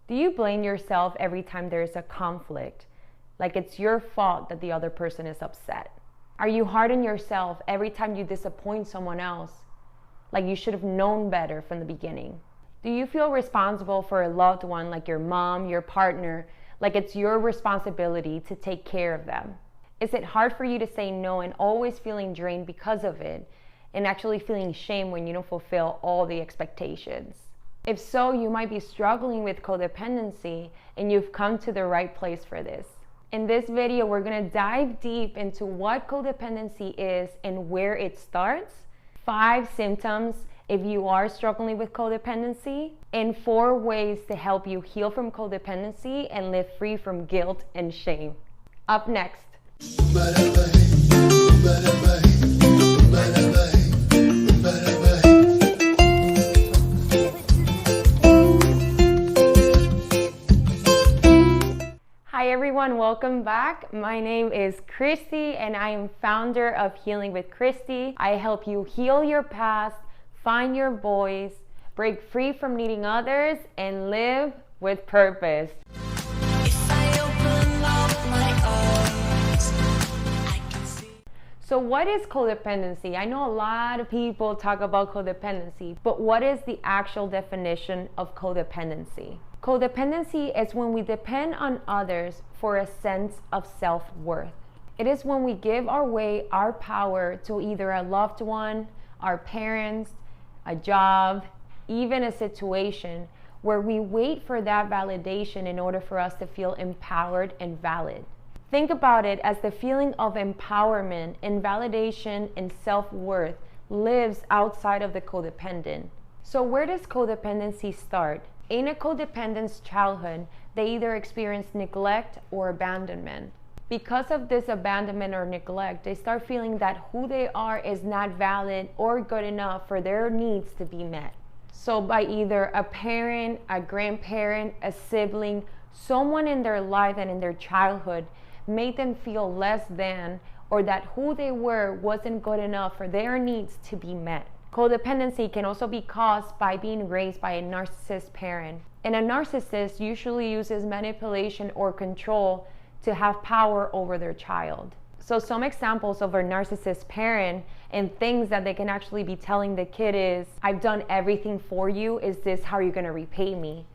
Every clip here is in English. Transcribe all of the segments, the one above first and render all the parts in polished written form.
Do you blame yourself every time there's a conflict? Like it's your fault that the other person is upset? Are you hard on yourself every time you disappoint someone else? Like you should have known better from the beginning? Do you feel responsible for a loved one like your mom, your partner, like it's your responsibility to take care of them? Is it hard for you to say no and always feeling drained because of it, and actually feeling shame when you don't fulfill all the expectations? If so, you might be struggling with codependency, and you've come to the right place for this. In this video, we're gonna dive deep into what codependency is and where it starts, 5 symptoms if you are struggling with codependency, and 4 ways to help you heal from codependency and live free from guilt and shame. Up next. Hi everyone, welcome back. My name is Cristy and I am founder of Healing with Cristy. I help you heal your past, find your voice, break free from needing others, and live with purpose. So what is codependency? I know a lot of people talk about codependency, but what is the actual definition of codependency? Codependency is when we depend on others for a sense of self-worth. It is when we give away our power to either a loved one, our parents, a job, even a situation where we wait for that validation in order for us to feel empowered and valid. Think about it as the feeling of empowerment and validation and self-worth lives outside of the codependent. So where does codependency start? In a codependent's childhood, they either experience neglect or abandonment. Because of this abandonment or neglect, they start feeling that who they are is not valid or good enough for their needs to be met. So by either a parent, a grandparent, a sibling, someone in their life and in their childhood made them feel less than, or that who they were wasn't good enough for their needs to be met. Codependency can also be caused by being raised by a narcissist parent. And a narcissist usually uses manipulation or control to have power over their child. So some examples of a narcissist parent and things that they can actually be telling the kid is, I've done everything for you, is this how you're gonna repay me?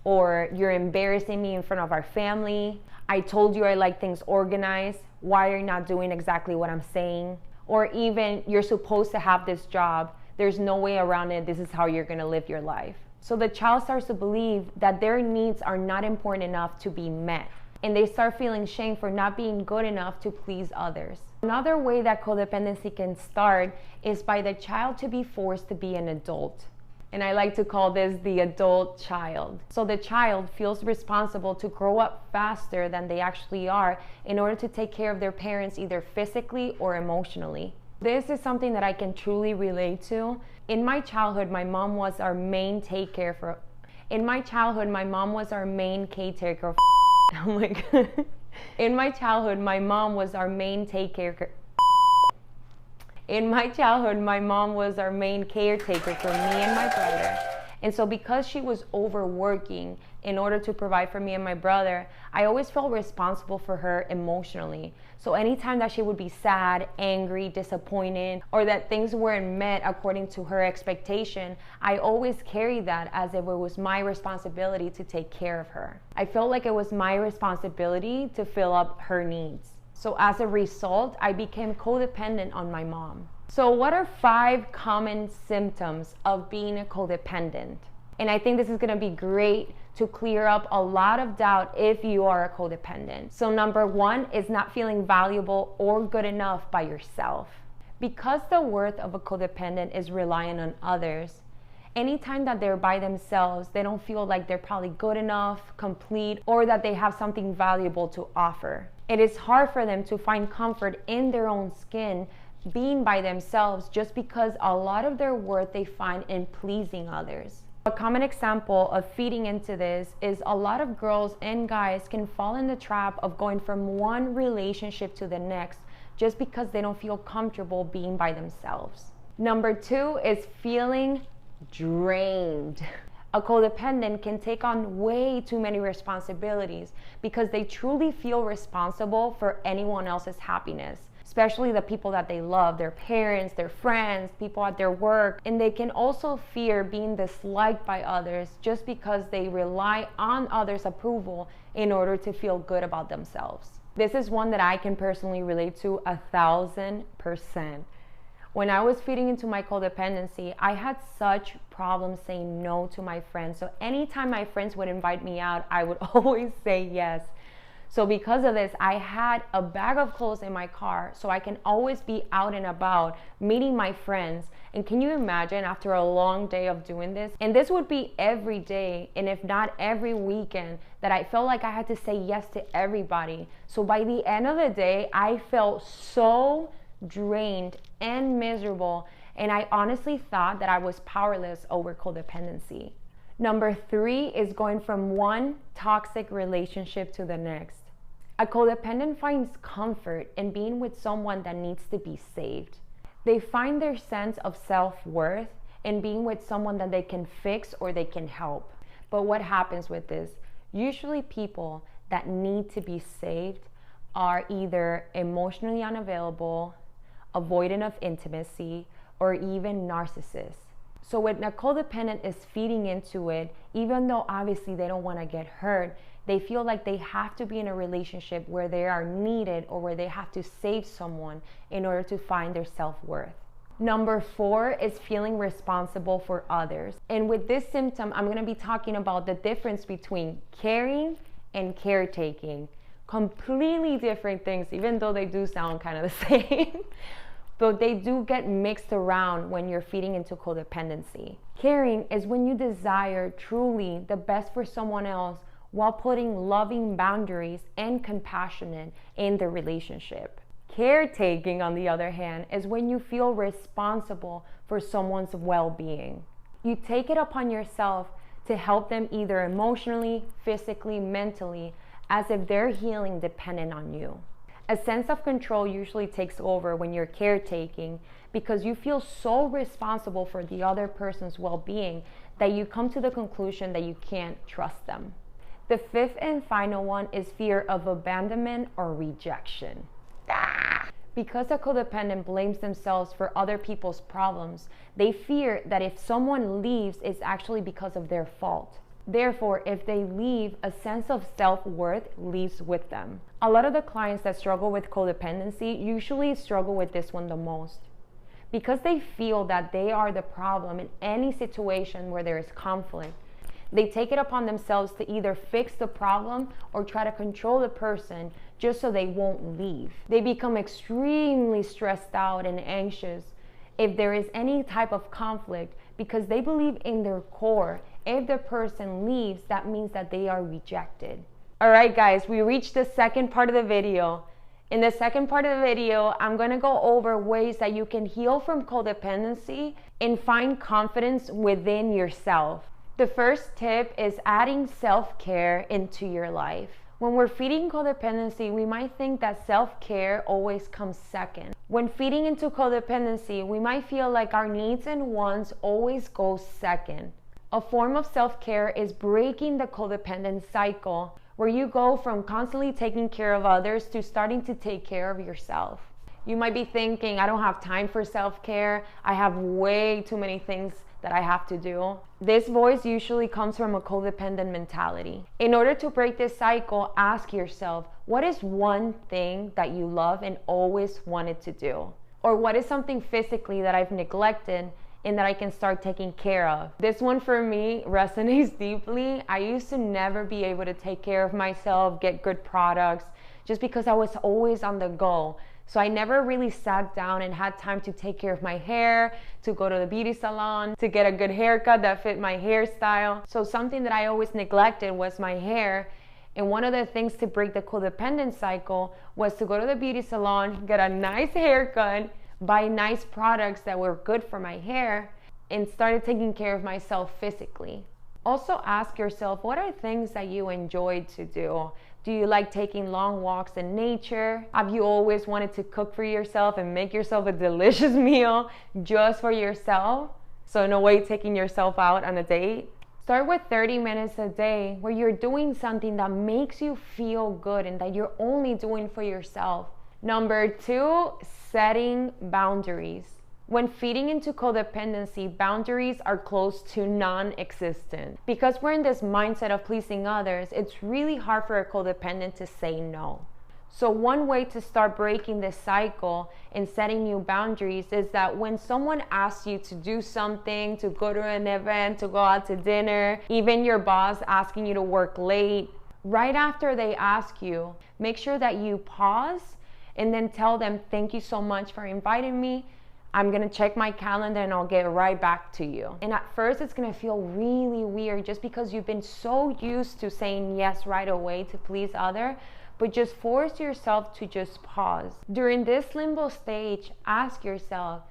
Or you're embarrassing me in front of our family. I told you I like things organized. Why are you not doing exactly what I'm saying? Or even, you're supposed to have this job. There's no way around it. This is how you're gonna live your life. So the child starts to believe that their needs are not important enough to be met. And they start feeling shame for not being good enough to please others. Another way that codependency can start is by the child to be forced to be an adult. And I like to call this the adult child. So the child feels responsible to grow up faster than they actually are in order to take care of their parents either physically or emotionally. This is something that I can truly relate to. In my childhood, my mom was our main caretaker. In my childhood, my mom was our main caretaker. Oh my God. In my childhood, my mom was our main caretaker. In my childhood, my mom was our main caretaker for me and my brother. And so because she was overworking in order to provide for me and my brother, I always felt responsible for her emotionally. So anytime that she would be sad, angry, disappointed, or that things weren't met according to her expectation, I always carried that as if it was my responsibility to take care of her. I felt like it was my responsibility to fill up her needs. So as a result, I became codependent on my mom. So what are 5 common symptoms of being a codependent? And I think this is gonna be great to clear up a lot of doubt if you are a codependent. So number 1 is not feeling valuable or good enough by yourself. Because the worth of a codependent is reliant on others, anytime that they're by themselves, they don't feel like they're probably good enough, complete, or that they have something valuable to offer. It is hard for them to find comfort in their own skin being by themselves just because a lot of their worth they find in pleasing others. A common example of feeding into this is a lot of girls and guys can fall in the trap of going from one relationship to the next just because they don't feel comfortable being by themselves. Number 2 is feeling drained. A codependent can take on way too many responsibilities because they truly feel responsible for anyone else's happiness, especially the people that they love, their parents, their friends, people at their work. And they can also fear being disliked by others just because they rely on others' approval in order to feel good about themselves. This is one that I can personally relate to 1,000%. When I was feeding into my codependency, I had such problems saying no to my friends. So anytime my friends would invite me out, I would always say yes. So because of this, I had a bag of clothes in my car so I can always be out and about, meeting my friends. And can you imagine after a long day of doing this? And this would be every day, and if not every weekend, that I felt like I had to say yes to everybody. So by the end of the day, I felt so drained and miserable, and I honestly thought that I was powerless over codependency. Number 3 is going from one toxic relationship to the next. A codependent finds comfort in being with someone that needs to be saved. They find their sense of self-worth in being with someone that they can fix or they can help. But what happens with this? Usually people that need to be saved are either emotionally unavailable, avoidant of intimacy, or even narcissists. So when a codependent is feeding into it, even though obviously they don't want to get hurt, they feel like they have to be in a relationship where they are needed or where they have to save someone in order to find their self-worth. Number 4 is feeling responsible for others. And with this symptom, I'm going to be talking about the difference between caring and caretaking. Completely different things, even though they do sound kind of the same. But they do get mixed around when you're feeding into codependency. Caring is when you desire truly the best for someone else while putting loving boundaries and compassion in the relationship. Caretaking, on the other hand, is when you feel responsible for someone's well-being. You take it upon yourself to help them either emotionally, physically, mentally, as if their healing depended on you. A sense of control usually takes over when you're caretaking because you feel so responsible for the other person's well-being that you come to the conclusion that you can't trust them. The 5th and final one is fear of abandonment or rejection. Because a codependent blames themselves for other people's problems, they fear that if someone leaves, it's actually because of their fault. Therefore, if they leave, a sense of self-worth leaves with them. A lot of the clients that struggle with codependency usually struggle with this one the most. Because they feel that they are the problem in any situation where there is conflict, they take it upon themselves to either fix the problem or try to control the person just so they won't leave. They become extremely stressed out and anxious if there is any type of conflict because they believe in their core, if the person leaves, that means that they are rejected. All right, guys, we reached the second part of the video. In the second part of the video, I'm going to go over ways that you can heal from codependency and find confidence within yourself. The first tip is adding self-care into your life. When we're feeding codependency, we might think that self-care always comes second. When feeding into codependency, we might feel like our needs and wants always go second. A form of self-care is breaking the codependent cycle, where you go from constantly taking care of others to starting to take care of yourself. You might be thinking, I don't have time for self-care. I have way too many things that I have to do. This voice usually comes from a codependent mentality. In order to break this cycle, ask yourself, what is one thing that you love and always wanted to do? Or what is something physically that I've neglected and that I can start taking care of? This one for me resonates deeply. I used to never be able to take care of myself, get good products, just because I was always on the go. So I never really sat down and had time to take care of my hair, to go to the beauty salon, to get a good haircut that fit my hairstyle. So something that I always neglected was my hair. And one of the things to break the codependent cycle was to go to the beauty salon, get a nice haircut, buy nice products that were good for my hair, and started taking care of myself physically. Also ask yourself, what are things that you enjoyed to do? Do you like taking long walks in nature? Have you always wanted to cook for yourself and make yourself a delicious meal just for yourself? So in a way, taking yourself out on a date. Start with 30 minutes a day where you're doing something that makes you feel good and that you're only doing for yourself. Number 2, setting boundaries. When feeding into codependency, boundaries are close to non-existent. Because we're in this mindset of pleasing others, it's really hard for a codependent to say no. So one way to start breaking this cycle and setting new boundaries is that when someone asks you to do something, to go to an event, to go out to dinner, even your boss asking you to work late, right after they ask you, make sure that you pause and then tell them, thank you so much for inviting me. I'm gonna check my calendar and I'll get right back to you. And at first it's gonna feel really weird just because you've been so used to saying yes right away to please others. But just force yourself to just pause. During this limbo stage, ask yourself,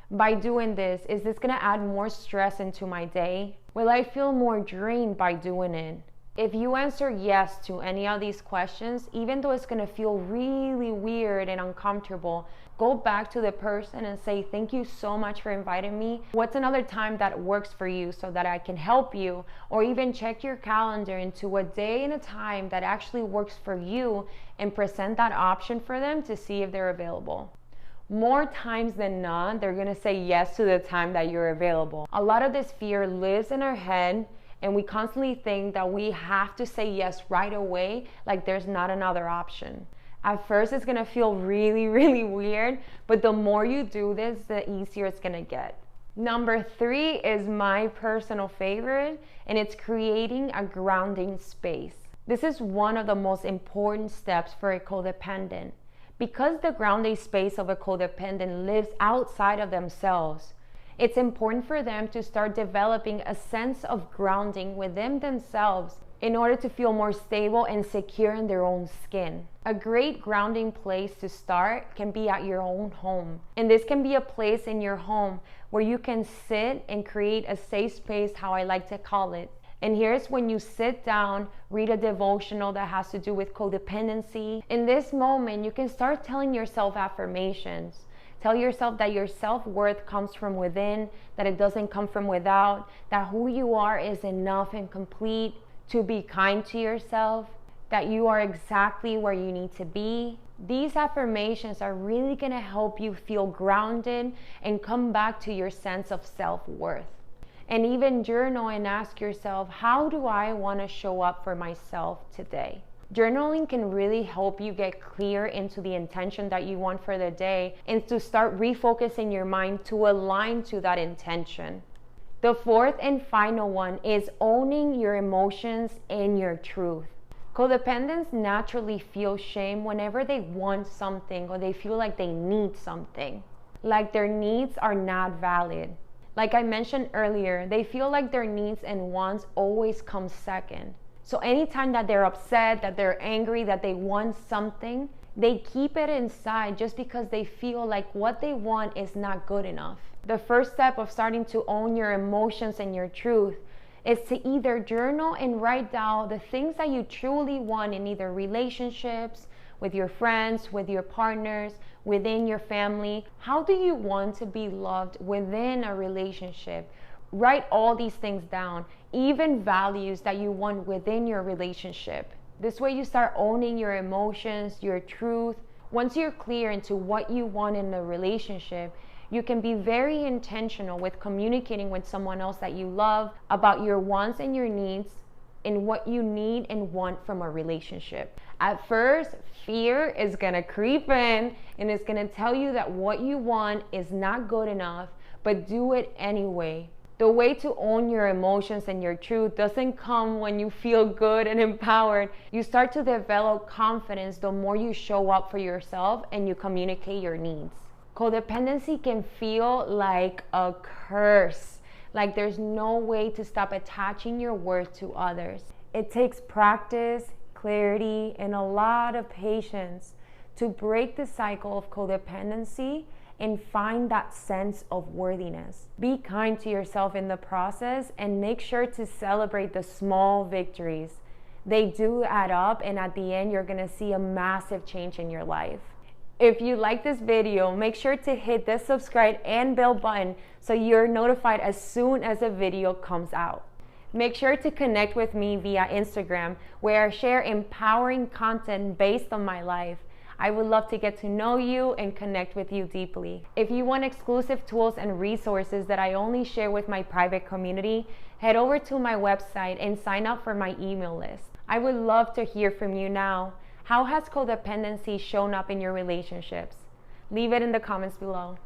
by doing this, is this gonna add more stress into my day? Will I feel more drained by doing it? If you answer yes to any of these questions, even though it's gonna feel really weird and uncomfortable, go back to the person and say, thank you so much for inviting me. What's another time that works for you so that I can help you? Or even check your calendar into a day and a time that actually works for you and present that option for them to see if they're available. More times than not, they're gonna say yes to the time that you're available. A lot of this fear lives in our head, and we constantly think that we have to say yes right away, like there's not another option. At first, it's gonna feel really, really weird, but the more you do this, the easier it's gonna get. Number 3 is my personal favorite, and it's creating a grounding space. This is one of the most important steps for a codependent. Because the grounding space of a codependent lives outside of themselves, it's important for them to start developing a sense of grounding within themselves in order to feel more stable and secure in their own skin. A great grounding place to start can be at your own home. And this can be a place in your home where you can sit and create a safe space, how I like to call it. And here's when you sit down, read a devotional that has to do with codependency. In this moment, you can start telling yourself affirmations. Tell yourself that your self-worth comes from within, that it doesn't come from without, that who you are is enough and complete, to be kind to yourself, that you are exactly where you need to be. These affirmations are really gonna help you feel grounded and come back to your sense of self-worth. And even journal and ask yourself, how do I wanna show up for myself today? Journaling can really help you get clear into the intention that you want for the day and to start refocusing your mind to align to that intention. The 4th and final one is owning your emotions and your truth. Codependents naturally feel shame whenever they want something or they feel like they need something, like their needs are not valid. Like I mentioned earlier, they feel like their needs and wants always come second. So anytime that they're upset, that they're angry, that they want something, they keep it inside just because they feel like what they want is not good enough. The first step of starting to own your emotions and your truth is to either journal and write down the things that you truly want in either relationships, with your friends, with your partners, within your family. How do you want to be loved within a relationship? Write all these things down, even values that you want within your relationship. This way you start owning your emotions, your truth. Once you're clear into what you want in a relationship, you can be very intentional with communicating with someone else that you love about your wants and your needs and what you need and want from a relationship. At first, fear is gonna creep in and it's gonna tell you that what you want is not good enough, but do it anyway. The way to own your emotions and your truth doesn't come when you feel good and empowered. You start to develop confidence the more you show up for yourself and you communicate your needs. Codependency can feel like a curse, like there's no way to stop attaching your worth to others. It takes practice, clarity, and a lot of patience to break the cycle of codependency and find that sense of worthiness. Be kind to yourself in the process and make sure to celebrate the small victories. They do add up, and at the end, you're gonna see a massive change in your life. If you like this video, make sure to hit the subscribe and bell button so you're notified as soon as a video comes out. Make sure to connect with me via Instagram, where I share empowering content based on my life. I would love to get to know you and connect with you deeply. If you want exclusive tools and resources that I only share with my private community, head over to my website and sign up for my email list. I would love to hear from you now. How has codependency shown up in your relationships? Leave it in the comments below.